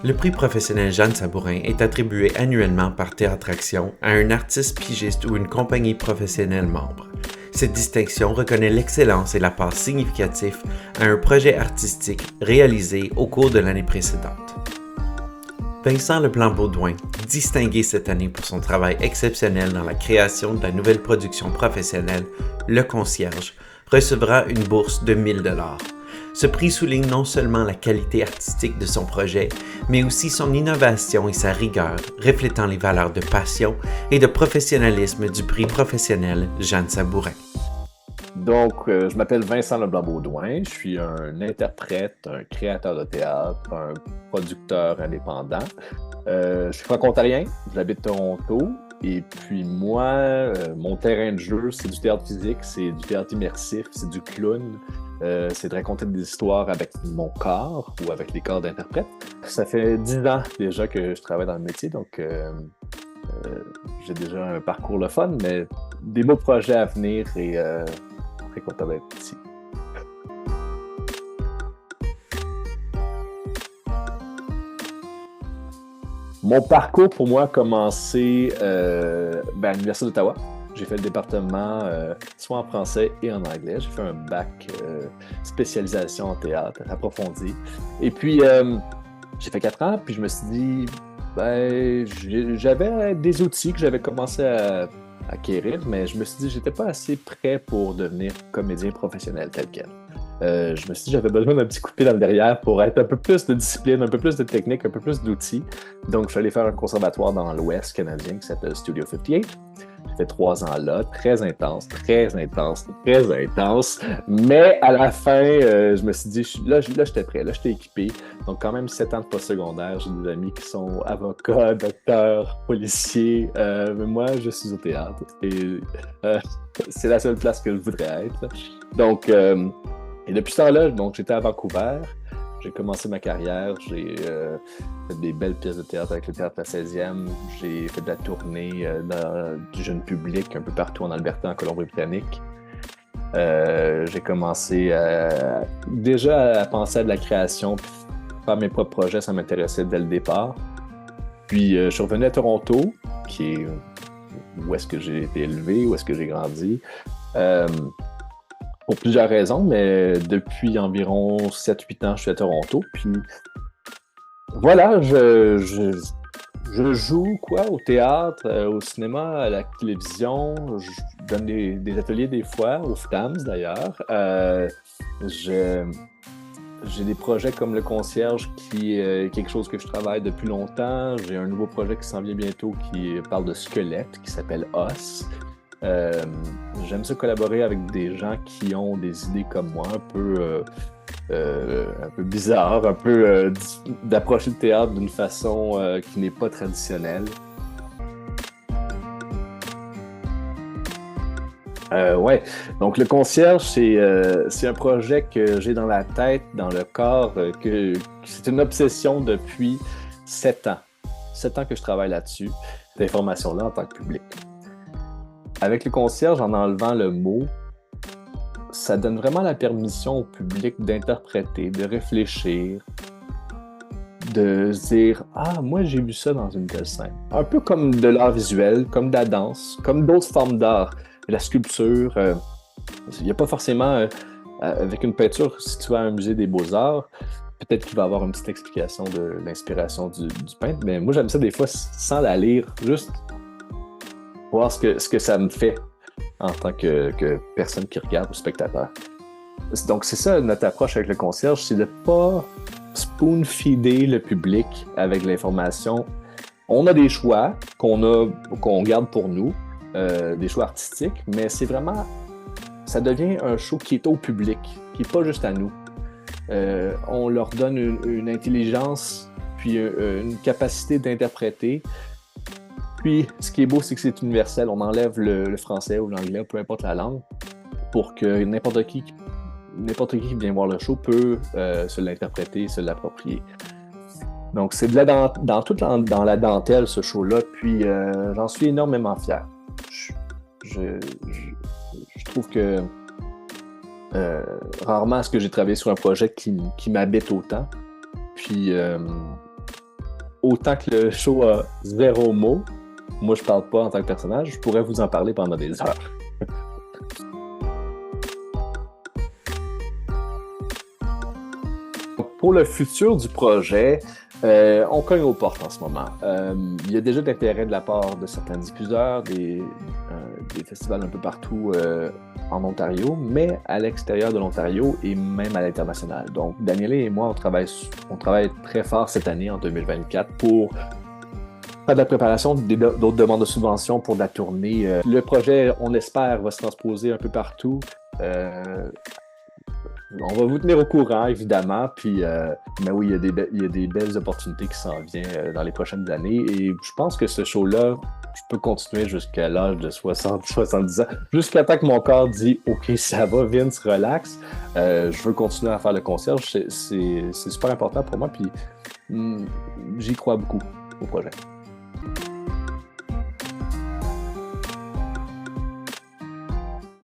Le prix professionnel Jeanne Sabourin est attribué annuellement par Théâtre Action à un artiste pigiste ou une compagnie professionnelle membre. Cette distinction reconnaît l'excellence et l'apport significatif à un projet artistique réalisé au cours de l'année précédente. Vincent Leblanc-Baudouin, distingué cette année pour son travail exceptionnel dans la création de la nouvelle production professionnelle Le Concierge, recevra une bourse de 1 000 $. Ce prix souligne non seulement la qualité artistique de son projet, mais aussi son innovation et sa rigueur, reflétant les valeurs de passion et de professionnalisme du prix professionnel Jeanne Sabourin. Donc, je m'appelle Vincent Leblanc-Baudouin, je suis un interprète, un créateur de théâtre, un producteur indépendant. Je suis franco-ontarien, j'habite Toronto, et puis moi, mon terrain de jeu, c'est du théâtre physique, c'est du théâtre immersif, c'est du clown, c'est de raconter des histoires avec mon corps ou avec les corps d'interprètes. Ça fait 10 ans déjà que je travaille dans le métier, donc j'ai déjà un parcours le fun, mais des beaux projets à venir et très content d'être ici. Mon parcours pour moi a commencé à l'Université d'Ottawa. J'ai fait le département soit en français et en anglais. J'ai fait un bac spécialisation en théâtre approfondi. Et puis, j'ai fait 4 ans, puis je me suis dit, j'avais des outils que j'avais commencé à acquérir, mais je me suis dit que j'étais pas assez prêt pour devenir comédien professionnel tel quel. Je me suis dit que j'avais besoin d'un petit coup de pied dans le derrière pour être un peu plus de discipline, un peu plus de technique, un peu plus d'outils. Donc, je suis allé faire un conservatoire dans l'Ouest canadien qui s'appelle Studio 58. J'ai fait 3 ans là, très intense. Mais à la fin, je me suis dit, là, j'étais prêt, là, j'étais équipé. Donc, quand même 7 ans de postsecondaire. J'ai des amis qui sont avocats, docteurs, policiers. Mais moi, je suis au théâtre. Et c'est la seule place que je voudrais être. Donc, et depuis ce temps-là, donc, j'étais à Vancouver. J'ai commencé ma carrière, j'ai fait des belles pièces de théâtre avec le Théâtre La 16e. J'ai fait de la tournée du jeune public un peu partout en Alberta, en Colombie-Britannique. J'ai commencé déjà à penser à de la création, puis faire mes propres projets, ça m'intéressait dès le départ. Puis je suis revenu à Toronto, qui est où est-ce que j'ai été élevé, où est-ce que j'ai grandi. Pour plusieurs raisons, mais depuis environ 7-8 ans, je suis à Toronto. Puis voilà, je joue au théâtre, au cinéma, à la télévision. Je donne des ateliers des fois, au FTAMS d'ailleurs. J'ai des projets comme Le Concierge qui est quelque chose que je travaille depuis longtemps. J'ai un nouveau projet qui s'en vient bientôt qui parle de squelette, qui s'appelle Os. J'aime ça collaborer avec des gens qui ont des idées comme moi, un peu bizarres, un peu d'approcher le théâtre d'une façon qui n'est pas traditionnelle. Ouais, donc Le Concierge, c'est un projet que j'ai dans la tête, dans le corps, que c'est une obsession depuis 7 ans. 7 ans que je travaille là-dessus, cette information-là en tant que public. Avec Le Concierge, en enlevant le mot, ça donne vraiment la permission au public d'interpréter, de réfléchir, de se dire « Ah, moi j'ai vu ça dans une telle scène ». Un peu comme de l'art visuel, comme de la danse, comme d'autres formes d'art. La sculpture, il n'y a pas forcément, avec une peinture, si tu vas à un musée des beaux-arts, peut-être qu'il va y avoir une petite explication de l'inspiration du peintre, mais moi j'aime ça des fois sans la lire, juste voir ce que ça me fait en tant que personne qui regarde ou spectateur. Donc c'est ça notre approche avec Le Concierge, c'est de ne pas spoon-feeder le public avec l'information. On a des choix qu'on garde pour nous, des choix artistiques, mais c'est vraiment, ça devient un show qui est au public, qui n'est pas juste à nous. On leur donne une intelligence, puis une capacité d'interpréter. Puis, ce qui est beau, c'est que c'est universel. On enlève le français ou l'anglais, peu importe la langue, pour que n'importe qui qui vient voir le show peut se l'interpréter, se l'approprier. Donc, c'est dans la dentelle, ce show-là. Puis, j'en suis énormément fier. Je trouve que rarement est-ce que j'ai travaillé sur un projet qui m'habite autant. Puis, autant que le show a 0 mot, moi je parle pas en tant que personnage, je pourrais vous en parler pendant des heures. Pour le futur du projet, on cogne aux portes en ce moment. Il y a déjà d'intérêt de la part de certains diffuseurs, des festivals un peu partout en Ontario, mais à l'extérieur de l'Ontario et même à l'international. Donc, Daniela et moi, on travaille très fort cette année, en 2024, pour faire de la préparation d'autres demandes de subventions pour de la tournée. Le projet, on espère, va se transposer un peu partout. On va vous tenir au courant, évidemment. Puis, mais oui, il y a des belles opportunités qui s'en viennent dans les prochaines années. Et je pense que ce show-là, je peux continuer jusqu'à l'âge de 60-70 ans. Jusqu'à temps que mon corps dit « OK, ça va, Vince, relax. Je veux continuer à faire le concierge. » C'est super important pour moi. Puis, j'y crois beaucoup au projet.